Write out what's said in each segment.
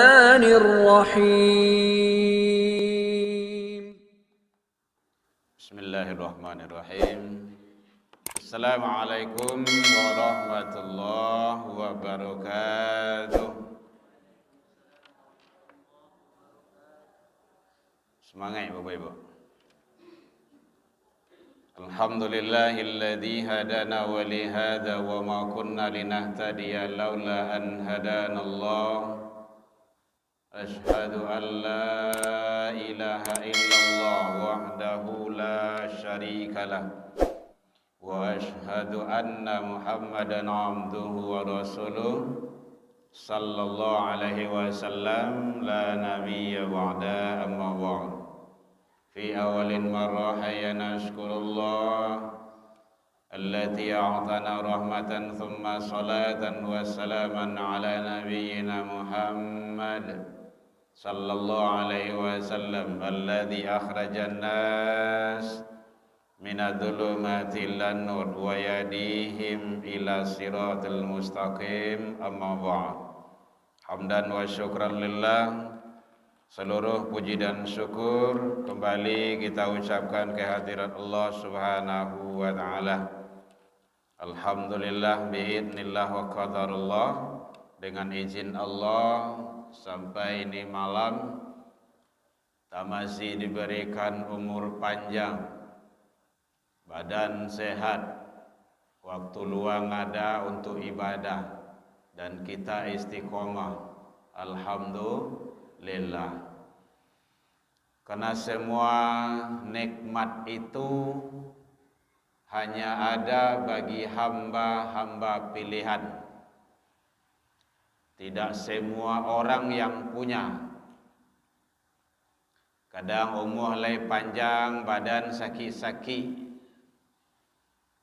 Bismillahirrahmanirrahim. Bismillahirrahmanirrahim. Assalamualaikum warahmatullahi wabarakatuh. Semangat Bapak Ibu. Alhamdulillahilladzi hadana wa li hadza wa ma kunna linahtadiya laula an hadanallah. Asyhadu an la ilaha illallah wahdahu la syarikalah wa asyhadu anna Muhammadan abduhu wa rasuluh sallallahu alaihi wasallam la nabiyya ba'da amma ba'd. Fi awalin marrah ya nashkurullah allati a'tana rahmatan thumma salatan wa salaman ala nabiyyina Muhammad sallallahu alaihi wasallam alladzi akhrajan nas minadh-dhulumati ilan nur wa yadihim ila siratal mustaqim amma ba'd. Hamdan wa syukran lillah. Seluruh puji dan syukur kembali kita ucapkan kehadirat Allah Subhanahu wa taala. Alhamdulillah biidznillah wa qadarullah, dengan izin Allah sampai ini malam kita masih diberikan umur panjang, badan sehat, waktu luang ada untuk ibadah, dan kita istiqomah. Alhamdulillah. Karena semua nikmat itu hanya ada bagi hamba-hamba pilihan. Tidak semua orang yang punya. Kadang umur lay panjang, badan sakit-sakit.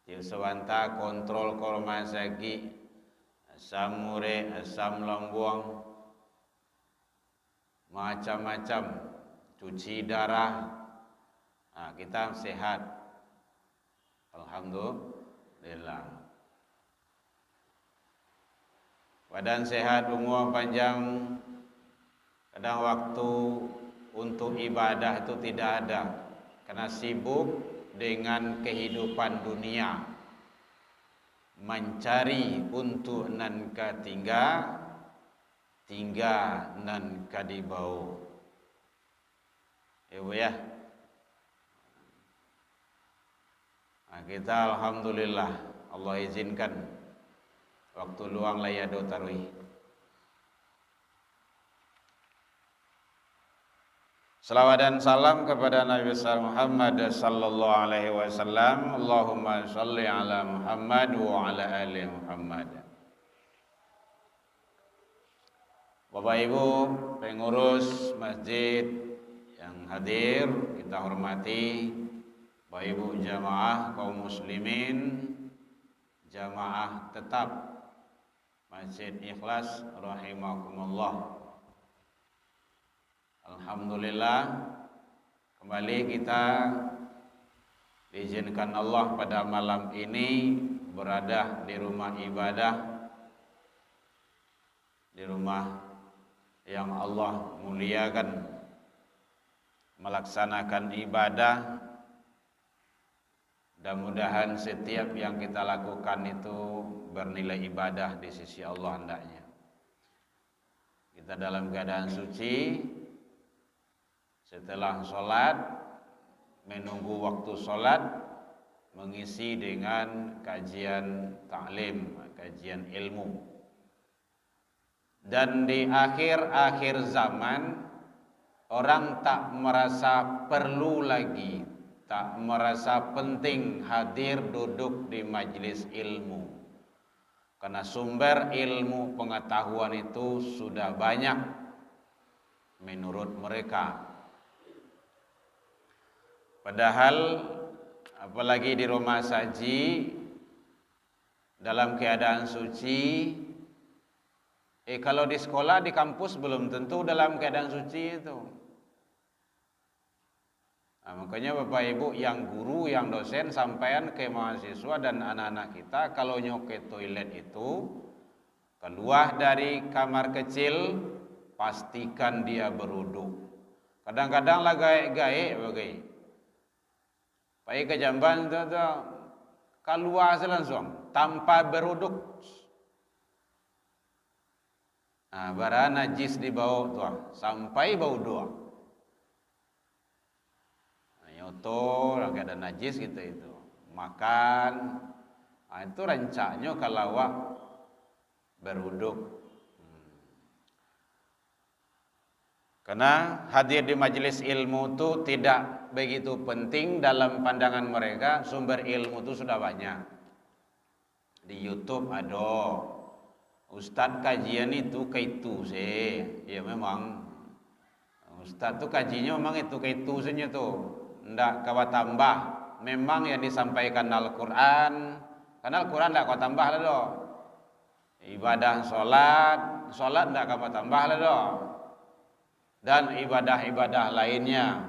Dia sewanta kontrol korma sakit, asam murek, asam lambung, macam-macam, cuci darah. Nah, kita sehat, alhamdulillah. Badan sehat, umur panjang, kadang waktu untuk ibadah itu tidak ada karena sibuk dengan kehidupan dunia, mencari untuk nan katingga nan kadibau. Ibu ya. Nah, kita alhamdulillah Allah izinkan waktu luang layado tarawih. Salawat dan salam kepada Nabi besar Muhammad sallallahu alaihi wasallam. Allahumma shalli ala Muhammad wa ala ali Muhammad. Bapak Ibu pengurus masjid yang hadir, kita hormati. Bapak Ibu jamaah kaum muslimin, jamaah tetap Masjid Ikhlas rahimakumullah. Alhamdulillah, kembali kita diizinkan Allah pada malam ini berada di rumah ibadah, di rumah yang Allah muliakan, melaksanakan ibadah. Mudah-mudahan setiap yang kita lakukan itu bernilai ibadah di sisi Allah hendaknya. Kita dalam keadaan suci, Setelah sholat, menunggu waktu sholat, mengisi dengan kajian taklim, kajian ilmu. Dan di akhir-akhir zaman, orang tak merasa perlu lagi, tak merasa penting hadir duduk di majelis ilmu. Karena sumber ilmu pengetahuan itu sudah banyak menurut mereka. Padahal apalagi di rumah saji dalam keadaan suci, kalau di sekolah, di kampus belum tentu dalam keadaan suci itu. Nah, makanya Bapak Ibu yang guru, yang dosen, sampaian ke mahasiswa dan anak-anak kita, kalau ke toilet itu keluar dari kamar kecil, pastikan dia beruduk. Kadang-kadang lah gaek-gaek bagai. Pai ke jamban tu keluar langsung tanpa beruduk. Nah, barang najis di bawah tu sampai bau dua. Nyoto lagi ada najis gitu itu. Makan. Nah, itu rancaknya kalau awak beruduk. Karena hadir di majelis ilmu itu tidak begitu penting dalam pandangan mereka. Sumber ilmu itu sudah banyak. Di YouTube ada Ustadz kajian itu kaitu sih. Ya memang Ustadz itu kajinya memang itu kaitu saja tuh. Ndak kawa tambah. Memang yang disampaikan Al-Quran. Karena Al-Quran ndak kawa tambah lah doh. Ibadah sholat ndak kawa tambah lah doh. Dan ibadah-ibadah lainnya.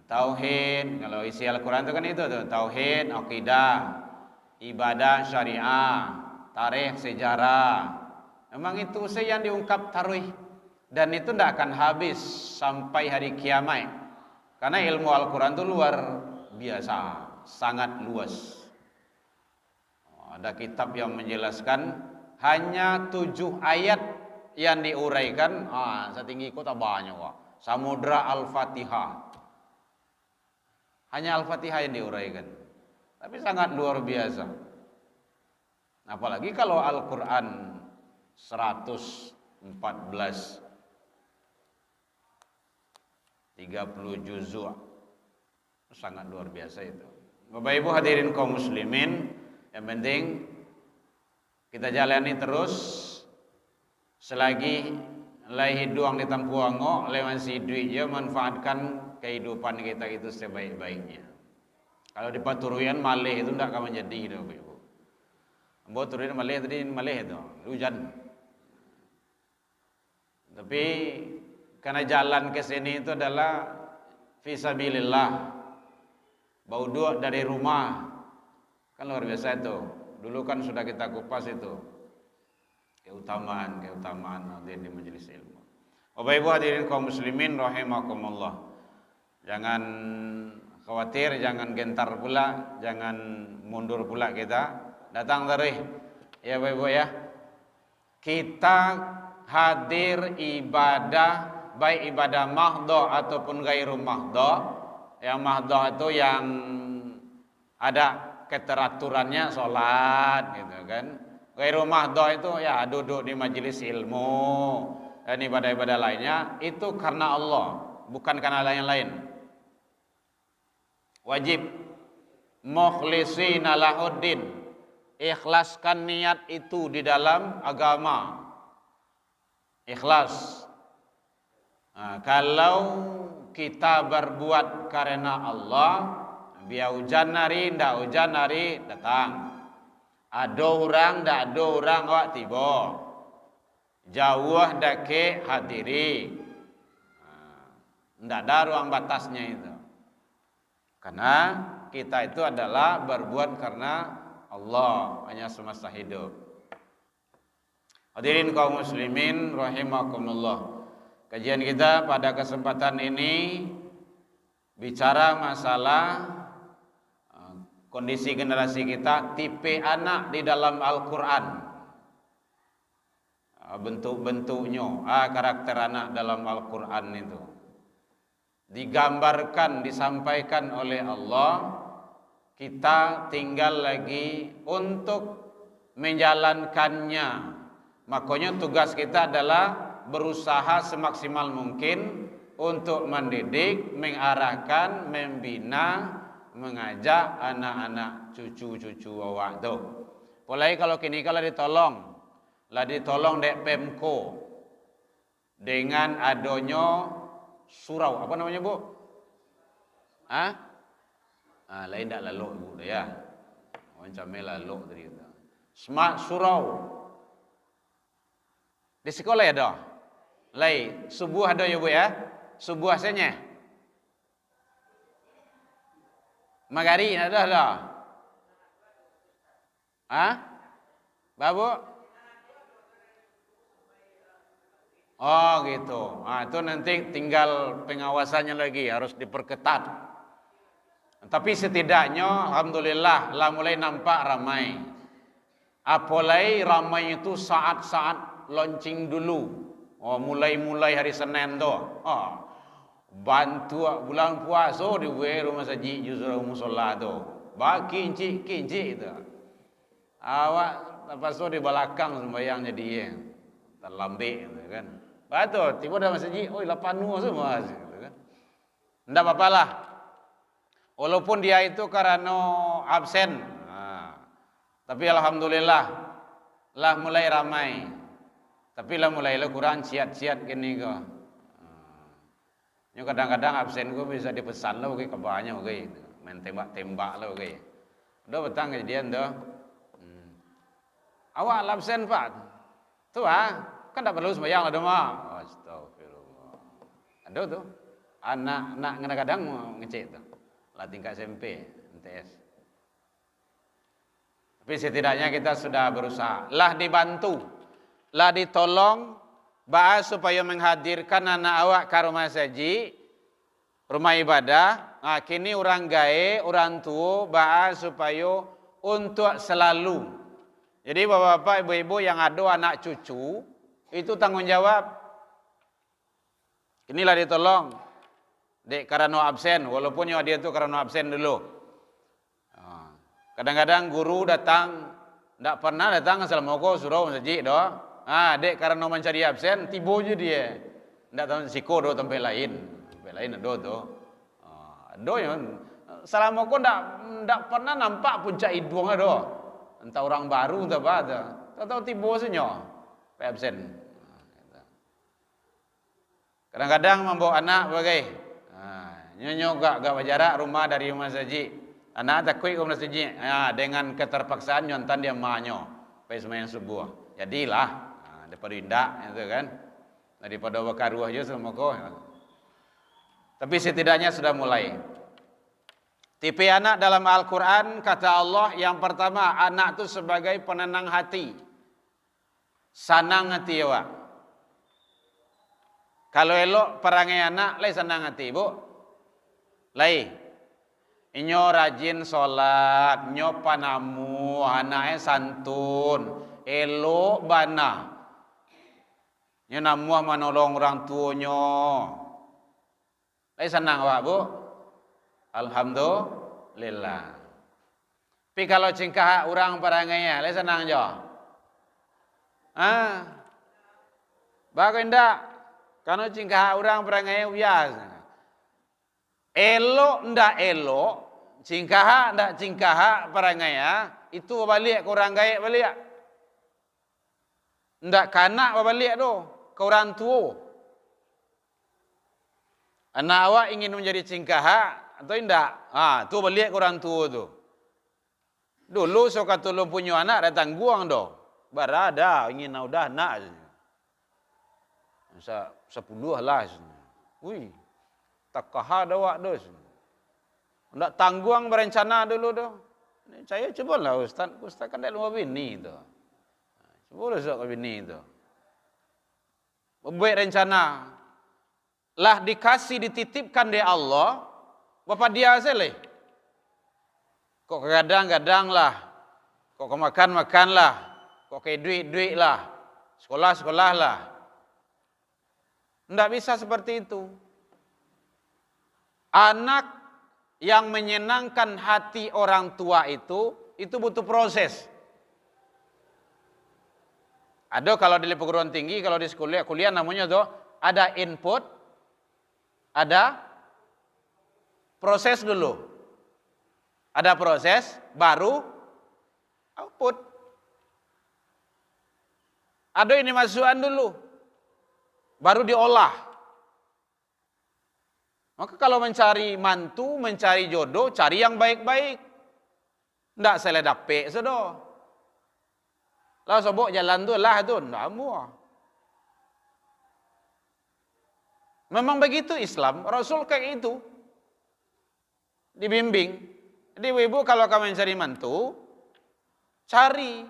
Tauhid, kalau isi Al-Quran itu kan itu tuh, tauhid, akidah, ibadah syariah, tarikh, sejarah. Memang itu yang diungkap taruh. Dan itu tidak akan habis sampai hari kiamat. Karena ilmu Al-Quran itu luar biasa, sangat luas. Ada kitab yang menjelaskan hanya 7 ayat yang diuraikan, setinggi kota banyak Samudra Al-Fatihah. Hanya Al-Fatihah yang diuraikan. Tapi sangat luar biasa. Apalagi kalau Al-Quran 114 30 juzuk. Sangat luar biasa itu. Bapak Ibu hadirin kaum muslimin, yang penting kita jalani terus. Selagi lai hiduang di tampuango, lewat si duit je manfaatkan kehidupan kita itu sebaik-baiknya. Kalau di paturuyan malih itu tidak akan menjadi gitu, Bapak Ibu. Ambo turunin malih tadi malih itu, hujan. Tapi karena jalan ke sini itu adalah fisabilillah. Bau dua dari rumah. Kan luar biasa itu. Dulu kan sudah kita kupas itu. Keutamaan hadir di majelis ilmu. Bapak Ibu hadirin kaum muslimin rahimakumullah. Jangan khawatir, jangan gentar pula, jangan mundur pula kita. Datang terus. Ya Bapak Ibu ya. Kita hadir ibadah, baik ibadah mahdhah ataupun ghairu mahdhah. Yang mahdhah itu yang ada keteraturannya sholat gitu kan. Ghairu mahdhah itu ya duduk di majelis ilmu dan ibadah-ibadah lainnya itu karena Allah, bukan karena yang lain. Wajib mukhlishina lahuddin, ikhlaskan niat itu di dalam agama. Ikhlas. Nah, kalau kita berbuat karena Allah, biar hujan hari, ndak hujan hari datang. Ada orang, ndak ada orang awak tiba. Jauh dake hadiri. Ndak ada ruang batasnya itu. Karena kita itu adalah berbuat karena Allah hanya semasa hidup. Hadirin kaum muslimin rahimakumullah. Kajian kita pada kesempatan ini bicara masalah kondisi generasi kita, tipe anak di dalam Al-Quran, bentuk-bentuknya, karakter anak dalam Al-Quran itu. digambarkan, disampaikan oleh Allah, kita tinggal lagi untuk menjalankannya. Makanya tugas kita adalah berusaha semaksimal mungkin untuk mendidik, mengarahkan, membina, mengajak anak-anak cucu-cucu awak tu. Mulai kalau kini kalau ditolong dek Pemko dengan adanya surau, apa namanya Bu? Lain tak lalu Bu ya. Macam lalu tadi kita. Smart surau. Di sekolah ada. Lain, subuh ada ya Bu ya. Subuh asalnya. Magari ada lah. Babu? Oh gitu. Itu nanti tinggal pengawasannya lagi, harus diperketat. Tapi setidaknya alhamdulillah lah mulai nampak ramai. Apalagi ramai itu saat-saat launching dulu. Mulai hari Senin tu. Bantu bulan puasa di rumah saji justru musola tu. Baki kincik tu. Awak lepas tu di belakang sembahyang jadi terlambik tu kan. Betul, tiba dah masjid, lapanu semua gitu kan. Enggak apa-apalah. Walaupun dia itu karena absen. Tapi alhamdulillah lah mulai ramai. Tapi lah mulai kurang ciat-ciat gini kok. Kadang-kadang absen gue bisa dipesan lah, ke banyak main tembak-tembak lah, udah betang kejadian tuh. Awak absen Pak, tuh kan tak perlu sembahyang lah mah. Astagfirullah. Ada tuh anak kadang-kadang mau ngecek tuh, lah tingkat SMP, MTS. Tapi setidaknya kita sudah berusaha, lah dibantu, lah ditolong. Bahas supaya menghadirkan anak awak ke rumah saji, rumah ibadah. Kini orang gae, orang tua bahas supaya untuk selalu. Jadi bapak-bapak, ibu-ibu yang ada anak cucu, itu tanggung jawab. Inilah ditolong. Dek karena absen, walaupun dia itu karena absen dulu. Kadang-kadang guru datang, tidak pernah datang assalamualaikum suruh saji doa. Dek karena mencari absen, tiba je dia. Tidak tahu siko do tempat lain ada tu. Ada yang Assalamualaikum tidak pernah nampak puncak hidung ada. Entah orang baru entah apa ada. Tahu tiba saja absen. Kadang-kadang membawa anak bagai. Nyonya gak berjarak rumah dari rumah saji. Anak takut ke rumah saji. Dengan keterpaksaan nyontan dia mahnya. Pai sembahyang subuh. Jadilah. Daripada indak itu kan, daripada bakaruah je semua kau. Tapi setidaknya sudah mulai. Tipe anak dalam Al-Quran kata Allah yang pertama, anak itu sebagai penenang hati, sanang hati awak. Kalau elok perangai anak, lai senang hati bu, lai. Inyo rajin solat, inyo panamu, anaknya santun, elok bana. Nya namuah menolong orang tuanya. Senang awak bu? Alhamdulillah. Tapi kalau cingkah orang parangainya, senang jo? Bagus ndak? Kalau cingkah orang parangainya biasa. Elok ndak elok, cingkah ndak cingkah parangainya, itu balik ke orang gaib balik. Ndak kanak balik tu. Ke orang tua. Anak awak ingin menjadi cingkah atau tidak? Tu balik ke orang tua tu. Dulu so kata lu punya anak datang guang do. Barada ingin udah anak. Masa 10 lah. Ui. Takah ada awak dos. Ndak tangguang berencana dulu do. Saya cobalah ustaz kan dak lumba bini tu. Boleh sok bini tu. Membuat rencana. Lah dikasih dititipkan dari Allah. Bapak dia seleh. Kok kadang-kadang lah. Kok makan lah. Kok ke duit lah. Sekolah lah. Tidak bisa seperti itu. Anak yang menyenangkan hati orang tua itu butuh proses. Ada kalau di perguruan tinggi, kalau di kuliah namanya tuh ada input, ada proses dulu. Ada proses, baru output. Ada ini masukan dulu, baru diolah. Maka kalau mencari mantu, mencari jodoh, cari yang baik-baik. Ndak seledapek sedo. Lah sobok jalan tu lah tu, ndak muah. Memang begitu Islam, Rasul kayak itu. Dibimbing. Jadi ibu kalau kamu mencari mantu, cari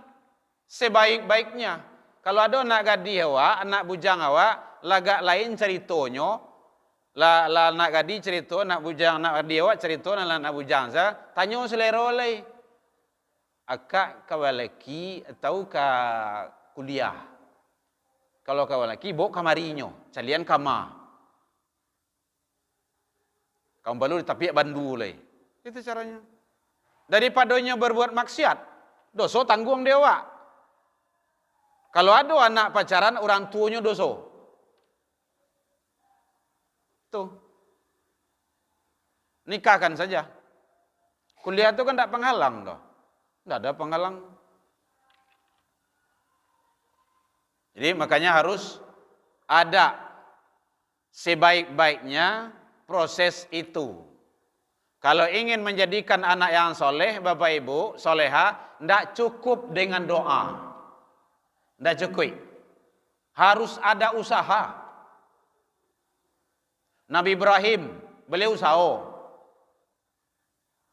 sebaik-baiknya. Kalau ada anak gadis awak, anak bujang awak, lagak lain ceritonyo, la anak gadis cerita, anak bujang, anak gadis awak cerita, anak bujang saya, tanya selera oleh. Akak kawalaki atau ka kuliah. Kalau kawalaki, bawa kamarinyo, calian kamar. Kamu baru tapi bandu leh. Itu caranya. Daripadanya berbuat maksiat, dosa tanggung dewa. Kalau ada anak pacaran, orang tuanya dosa. Tuh. Nikahkan saja. Kuliah itu kan tidak penghalang toh. Tidak ada penghalang. Jadi makanya harus ada sebaik-baiknya proses itu. Kalau ingin menjadikan anak yang soleh, Bapak Ibu, soleha, tidak cukup dengan doa. Tidak cukup. Harus ada usaha. Nabi Ibrahim, beliau usaha.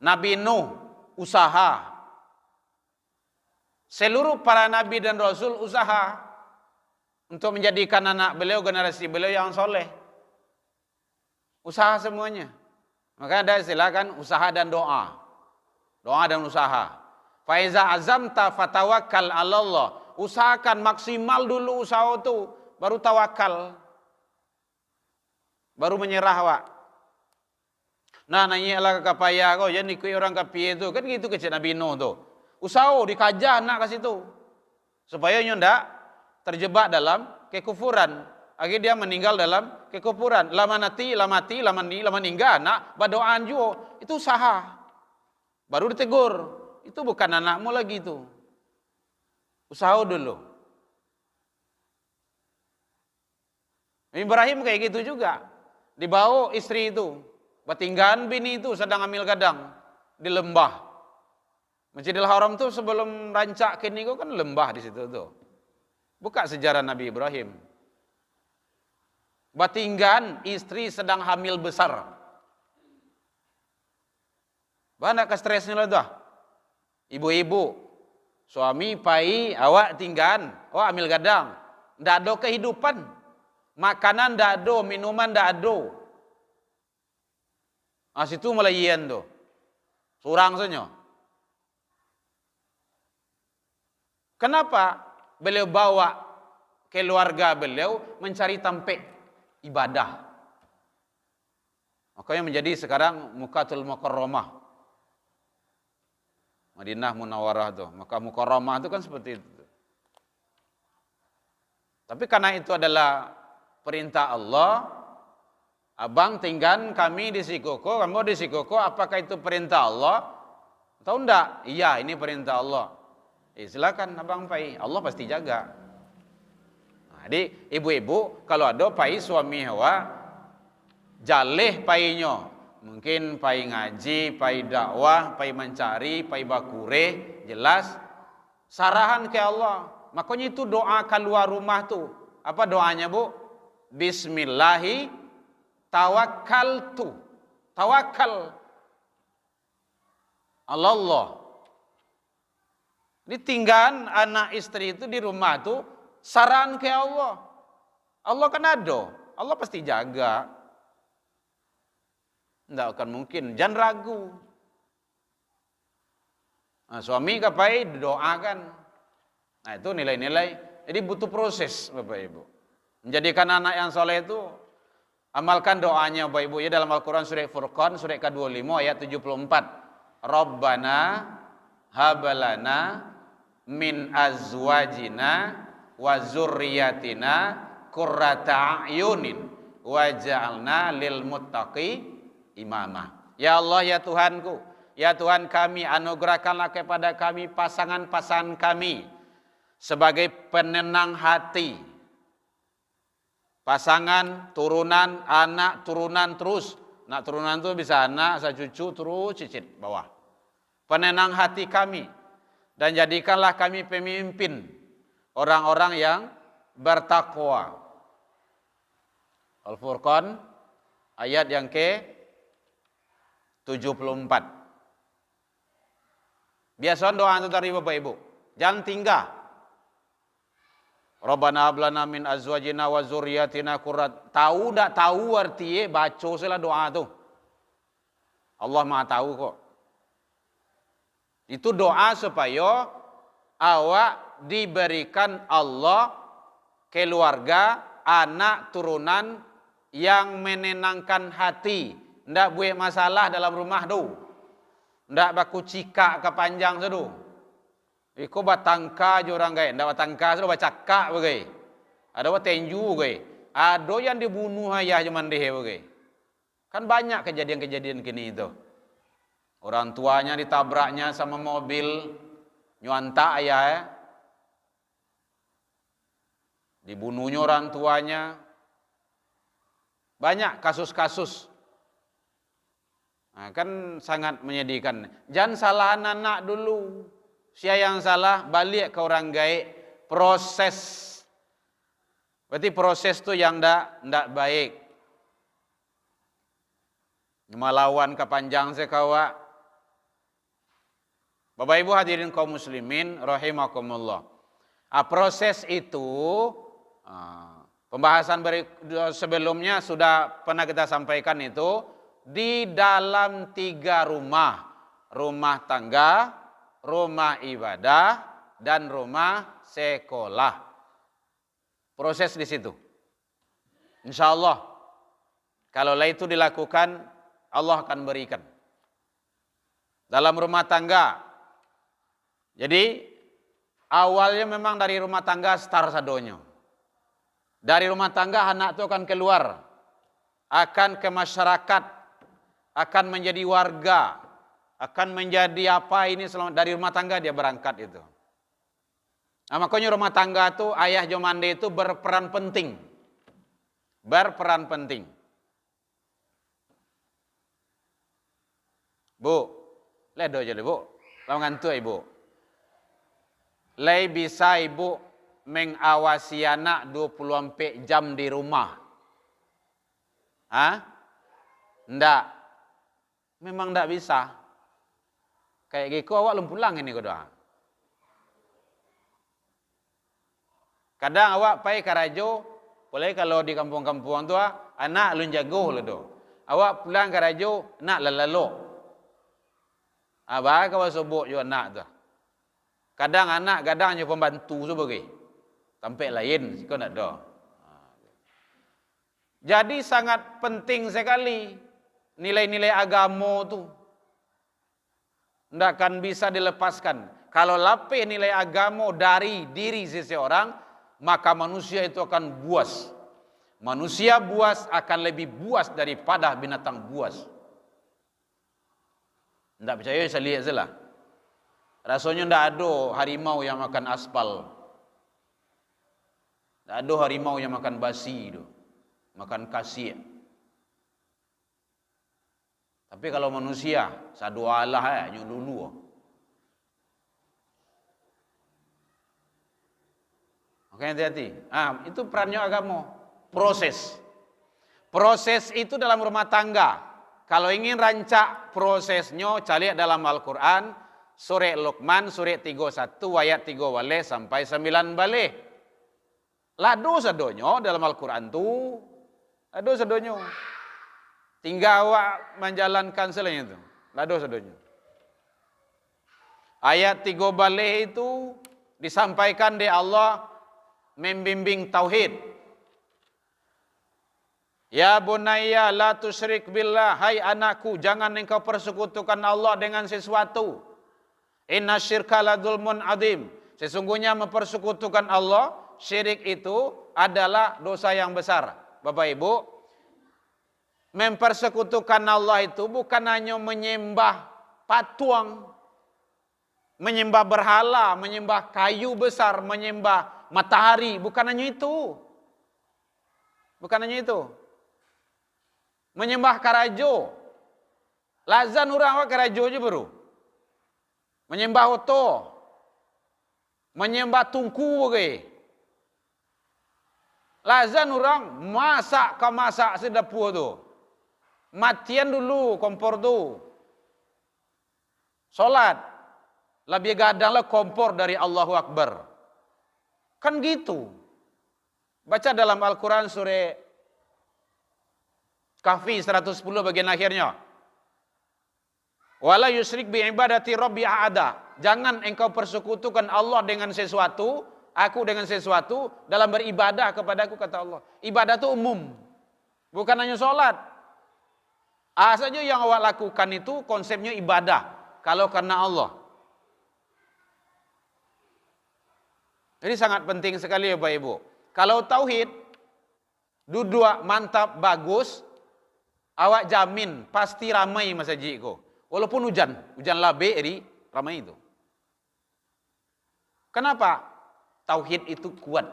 Nabi Nuh, usaha. Seluruh para nabi dan rasul usaha untuk menjadikan anak beliau, generasi beliau yang soleh. Usaha semuanya. Maka ada istilah kan usaha dan doa. Doa dan usaha. Faiza azamta fatawakkal 'alallah. Usahakan maksimal dulu usaha itu, baru tawakal. Baru menyerah wak. Nah, nanya lah kapaya kau, jadi kui orang kapi itu kan gitu kecil Nabi Nuh tu. Usaha dikajah nak ke situ. Supaya ndak terjebak dalam kekufuran. Akhirnya dia meninggal dalam kekufuran. Lama meninggal nak berdoaan juga. Itu usaha. Baru ditegur. Itu bukan anakmu lagi itu. Usaha dulu. Ibrahim kayak gitu juga. Dibawa istri itu. Batinggan bini itu sedang hamil gadang. Di lembah. Masjidil Haram tuh sebelum rancak kini kan lembah di situ tuh. Buka sejarah Nabi Ibrahim. Batinggan istri sedang hamil besar. Banyak ke stresnya lah tuh. Ibu-ibu, suami pai, awak tinggan, awak hamil gadang. Ndak ada kehidupan. Makanan ndak ada, minuman ndak ada. Situ mulai ian tuh. Surang saja. Kenapa beliau bawa keluarga beliau mencari tempat ibadah? Makanya menjadi sekarang Mukatul Mukarramah. Madinah Munawwarah tuh. Maka Mukarramah itu kan seperti itu. Tapi karena itu adalah perintah Allah, abang tinggal kami di Sikoko, kamu di Sikoko, apakah itu perintah Allah? Tahu enggak? Iya, ini perintah Allah. Silakan abang pai, Allah pasti jaga. Nah, jadi ibu-ibu kalau ada pai suami hawa, jaleh painya, mungkin pai ngaji, pai dakwah, pai mencari, pai bakure, jelas sarahan ke Allah. Makanya itu doa keluar rumah tuh. Apa doanya bu? Bismillahi tawakkaltu. Tawakal Allah. Ditinggal anak istri itu di rumah tuh saran ke Allah. Allah kan ada. Allah pasti jaga. Tidak akan mungkin. Jangan ragu. Nah, suami kapai doakan. Nah itu nilai-nilai. Jadi butuh proses Bapak Ibu. Menjadikan anak yang soleh itu Amalkan doanya Bapak Ibu ya, dalam Al-Quran surah Furqan surah ke-25 ayat 74. Rabbana habalana min azwajina wa zurriyatina qurrata a'yunin waj'alna lil muttaqi imama. Ya Allah, ya Tuhanku, ya Tuhan kami, anugerahkanlah kepada kami pasangan-pasangan kami sebagai penenang hati. Pasangan, turunan, anak, turunan terus. Nak turunan itu bisa anak, bisa cucu, terus cicit bawah. Penenang hati kami. Dan jadikanlah kami pemimpin orang-orang yang bertakwa. Al-Furqan ayat yang ke-74. Biasa doa itu dari Bapak Ibu. Jangan tinggal. Rabbana hablana min azwajina wa zurriyatina qurrat. Tahu tak tahu artinya, baca salah doa tu. Allah Maha tahu kok. Itu doa supaya awak diberikan Allah keluarga, anak, turunan yang menenangkan hati. Ndak buat masalah dalam rumah tu. Ndak baku cikak ke panjang tu. Iko batangka je orang gay, ndak batangka sudah bacakak bagai. Ada wat tenju bagai. Ada yang dibunuh ayah zaman deh bagai. Kan banyak kejadian-kejadian kini itu. Orang tuanya ditabraknya sama mobil, nyuanta ayah. Dibunuhnya orang tuanya. Banyak kasus-kasus. Nah, kan sangat menyedihkan. Jangan salah anak dulu. Siapa yang salah, balik ke orang gaib. Proses. Berarti proses tu yang ndak baik. Melawan kepanjang sekawak. Bapak Ibu hadirin kaum muslimin rahimakumullah. Proses itu pembahasan sebelumnya sudah pernah kita sampaikan itu di dalam 3 rumah. Rumah tangga, rumah ibadah, dan rumah sekolah. Proses di situ. Insya Allah, kalau itu dilakukan, Allah akan berikan. Dalam rumah tangga, jadi awalnya memang dari rumah tangga start sadonyo. Dari rumah tangga anak itu akan keluar, akan ke masyarakat, akan menjadi warga, akan menjadi apa ini dari rumah tangga dia berangkat itu. Nah, makanya rumah tangga itu ayah jomande itu berperan penting. Berperan penting. Bu, ledo aja Bu. Lawan ngantuk Ibu. Lei bisa Ibu mengawasi anak 24 jam di rumah. Hah? Ndak. Memang ndak bisa. Kayak gitu awak belum pulang ini doa. Kadang awak pai karajo, boleh kalau di kampung-kampung tu anak lun jago lah do. Awak pulang karajo, nak lalalo. Abah kau sebut jo anak tu. Kadang anak kadang je pembantu sebagai. Sampai lain kau nak do. Jadi sangat penting sekali nilai-nilai agama tu. Tidak akan bisa dilepaskan. Kalau lapih nilai agama dari diri seseorang, maka manusia itu akan buas. Manusia buas akan lebih buas daripada binatang buas. Tidak percaya, saya lihat saja. Rasanya tidak ada harimau yang makan aspal. Tidak ada harimau yang makan basi itu. Makan kasih. Tapi kalau manusia, sadu Allah nyululu. Oke, hati-hati. Itu perannya agama. Proses. Proses itu dalam rumah tangga. Kalau ingin rancak prosesnya, cari dalam Al-Quran, surah Luqman, surah 31, ayat 3 balik sampai 9 balik. Lado sadonyo dalam Al-Quran tu, lado sadonyo. Tinggal awak menjalankan selain itu. Lado sadonyo. Ayat 3 balik itu disampaikan di Allah membimbing tauhid. Ya bunayya la tusyrik billah, hai anakku, jangan engkau persekutukan Allah dengan sesuatu. Inna syirka la dzulmun adzim. Sesungguhnya mempersekutukan Allah, syirik itu adalah dosa yang besar. Bapak Ibu, mempersekutukan Allah itu bukan hanya menyembah patung, menyembah berhala, menyembah kayu besar, menyembah matahari, bukan hanya itu. Bukan hanya itu. Menyembah karajo. Lazan orang awak karajo je baru. Menyembah oto. Menyembah tungku ke. Lazan orang masak sedapu tu. Matian dulu kompor tu. Solat. Lebih gadanglah kompor dari Allahu Akbar. Kan gitu. Baca dalam Al-Quran surah Kahfi 110 bagian akhirnya. Wala yusyrik bi ibadati rabbi ahada. Jangan engkau persekutukan Allah dengan sesuatu, aku dengan sesuatu dalam beribadah kepadaku, kata Allah. Ibadah itu umum. Bukan hanya sholat. Saja yang awak lakukan itu konsepnya ibadah. Kalau karena Allah. Jadi sangat penting sekali ya Bapak Ibu. Kalau tauhid, dua mantap, bagus, awak jamin pasti ramai masjid ko. Walaupun hujan labe eri ramai itu. Kenapa? Tauhid itu kuat.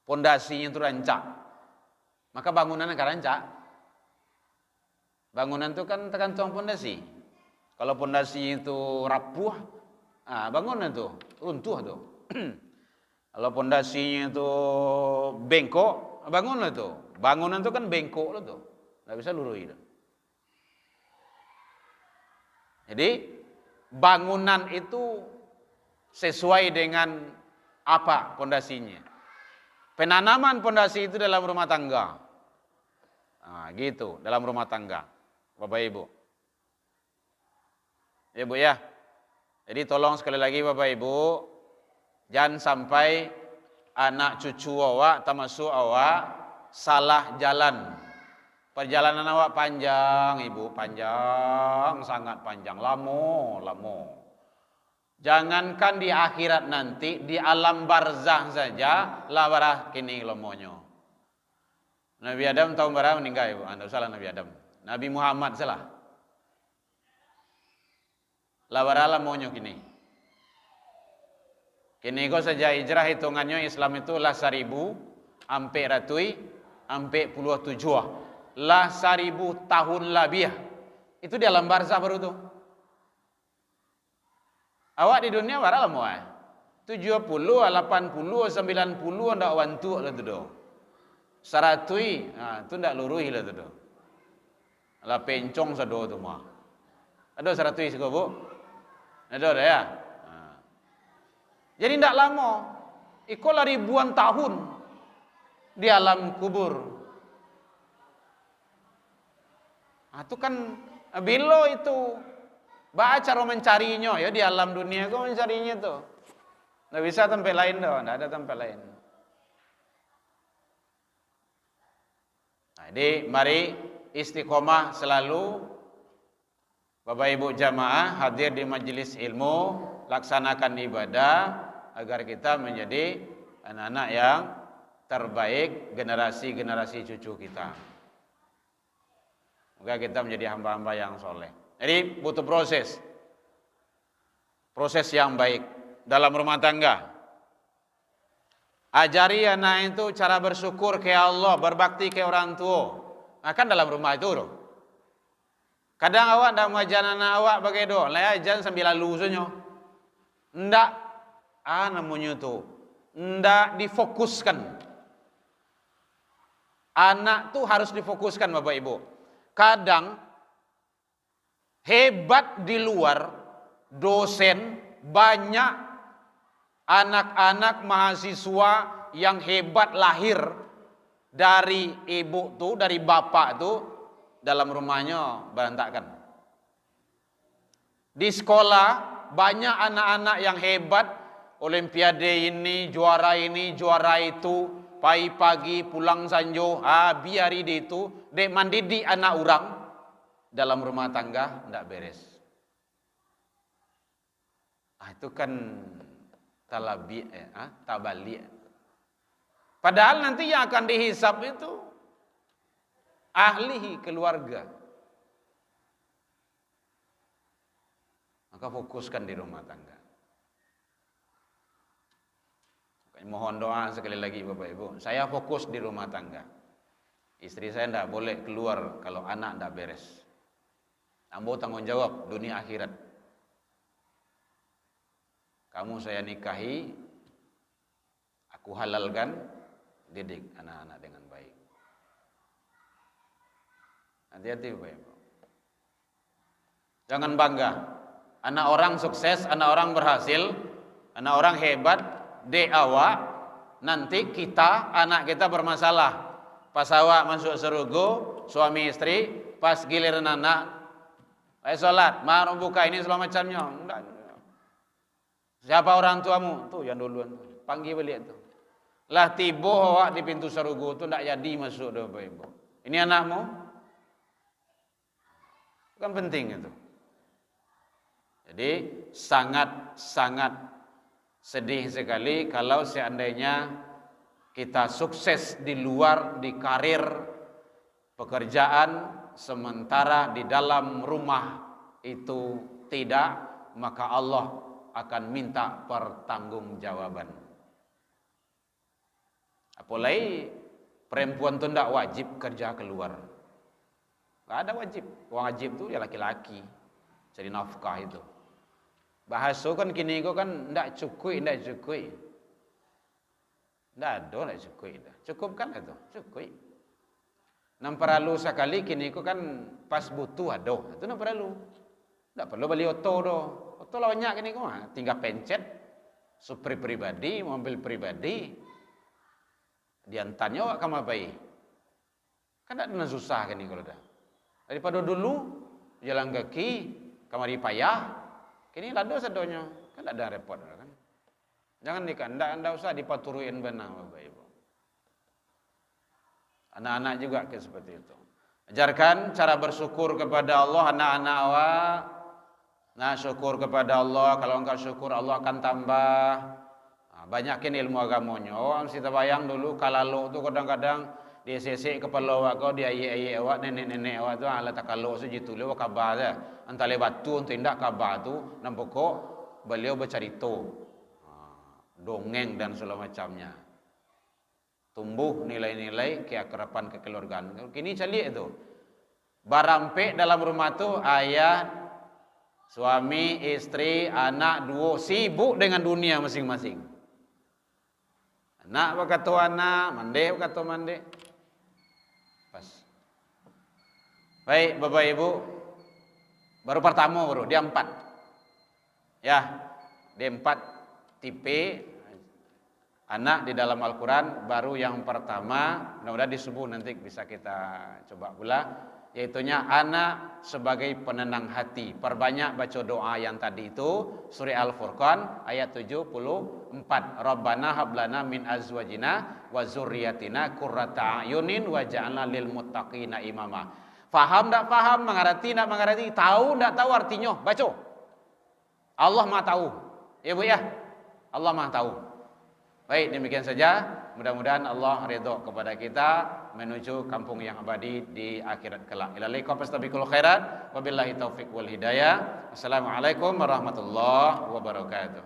Pondasinya itu rancak. Maka bangunan akan rancak. Bangunan itu kan tergantung pondasi. Kalau pondasi itu rapuh, bangunan itu runtuh tuh. Kalau pondasinya itu bengkok, bangunan itu. Bangunan itu kan bengkok lo tuh. Nggak bisa lurus itu. Jadi bangunan itu sesuai dengan apa pondasinya. Penanaman pondasi itu dalam rumah tangga. Gitu, dalam rumah tangga. Bapak Ibu. Ya Bu ya. Jadi tolong sekali lagi Bapak Ibu, jangan sampai anak cucu awak, termasuk awak salah jalan. Perjalanan awak panjang, Ibu, panjang, sangat panjang, lamo. Jangankan di akhirat nanti, di alam barzah saja, lawarah kini lomonyo. Nabi Adam tahun berapa meninggal, Ibu? Anda salah Nabi Adam. Nabi Muhammad salah. Lawarah lamonyo kini. Kini kau saja hijrah hitungannya Islam itu lah 1000, ampe ratui, ampe puluh tujuh. Lah 1000 tahun lebih. Itu di alam barzah baru tu. Awak di dunia berapa lama? 70, 80, 90 ndak wantu lah tu do. 100, tu ndak luruh lah tu do. Lah pencong sado tu mah. Ada 100 siko Bu? Ada ya? Jadi ndak lama. Ikolah ribuan tahun di alam kubur. Itu kan bilo itu baca cara mencarinya ya di alam dunia kau mencarinya tuh. Nggak bisa tempat lain doh, nggak ada tempat lain. Jadi mari istiqomah selalu Bapak Ibu jamaah hadir di majelis ilmu, laksanakan ibadah agar kita menjadi anak-anak yang terbaik generasi-generasi cucu kita. Semoga kita menjadi hamba-hamba yang soleh. Jadi butuh proses yang baik dalam rumah tangga. Ajari anak itu cara bersyukur ke Allah, berbakti ke orang tua. Kan dalam rumah itu loh. Kadang awak tidak mengajar anak awak bagai doa, lah ajan sambil lalu sunyo. Ndak, namanya itu, ndak difokuskan. Anak tuh harus difokuskan Bapak Ibu. Kadang hebat di luar dosen, banyak anak-anak mahasiswa yang hebat lahir dari ibu tuh, dari bapak tuh, dalam rumahnya berantakan. Di sekolah banyak anak-anak yang hebat, olimpiade ini, juara itu, pagi pulang sanjo, biari dia itu dek mandidi anak orang dalam rumah tangga ndak beres. Itu kan tabali. Padahal nanti yang akan dihisap itu ahli keluarga. Maka fokuskan di rumah tangga. Mohon doa sekali lagi Bapak Ibu. Saya fokus di rumah tangga. Istri saya tidak boleh keluar kalau anak tidak beres. Ambo tanggung jawab dunia akhirat. Kamu saya nikahi, aku halalkan, didik anak-anak dengan baik. Hati-hati Bapak Ibu. Jangan bangga. Anak orang sukses, anak orang berhasil, anak orang hebat, de awak, nanti kita, anak kita bermasalah. Pas awak masuk surga, suami istri, pas giliran anak, ayo sholat, mau buka ini segala macamnya. Siapa orang tuamu? Tuh yang duluan, panggil balik tuh. Lah tiba awak di pintu surga tu tidak jadi masuk dah Bapak Ibu. Ini anakmu? Kan penting itu. Jadi sangat sedih sekali kalau seandainya kita sukses di luar, di karir, pekerjaan, sementara di dalam rumah itu tidak, maka Allah akan minta pertanggungjawaban. Apalagi perempuan itu tidak wajib kerja keluar. Tidak ada wajib. Wajib itu ya laki-laki, cari nafkah itu. Bahasa kan kini kan ndak cukup. Ndak ada cukup. Cukup kan itu, cukup. Nam perlu sekali kini kan pas butuh ada. Itu nam perlu. Ndak perlu beli oto do. Oto lah banyak kini mah, tinggal pencet supir pribadi, mobil pribadi. Diantaranya awak kamu baik. Kan ndak susah kini kalau dah. Daripada dulu jalan kaki, kamari payah. Kini lado sadonya, kan ada repot kan. Jangan ndak usah dipaturuin benar Bapak Ibu. Anak-anak juga kayak seperti itu. Ajarkan cara bersyukur kepada Allah anak-anak awak. Nah, syukur kepada Allah, kalau engkau syukur Allah akan tambah. Banyakin ilmu agamanya. Mesti bayang dulu kalau tu kadang-kadang dia sesek kepala awak kau, dia ayek awak, nenek-nenek awak tu ala takalo sejitu le kabar dia. Antale batu untuk tindak kabar tu nampak kok beliau bercerita. Dongeng dan segala macamnya. Tumbuh nilai-nilai keakraban kekeluargaan. Kini calik itu. Barampe dalam rumah tu ayah, suami, istri, anak dua sibuk dengan dunia masing-masing. Anak berkata anak, mandek berkata mandek. Pas. Baik Bapak Ibu, baru pertama dia 4. Ya, dia 4 tipe anak di dalam Al-Quran. Baru yang pertama, mudah-mudahan disebut nanti bisa kita coba pula, yaitunya anak sebagai penenang hati. Perbanyak baca doa yang tadi itu, surah Al-Furqan ayat 74. Rabbana hablana min azwajina wa zurriyatina qurrata a'yunin waj'alna lil muttaqina imama. Faham tak faham, mengerti tak mengerti, tahu tak tahu artinya, baca. Allah Maha tahu. Ya Bu ya. Allah Maha tahu. Baik, demikian saja. Mudah-mudahan Allah ridha kepada kita menuju kampung yang abadi di akhirat kelak. Ila liqa fastabiqul khairat wabillahi taufik wal hidayah. Assalamualaikum warahmatullahi wabarakatuh.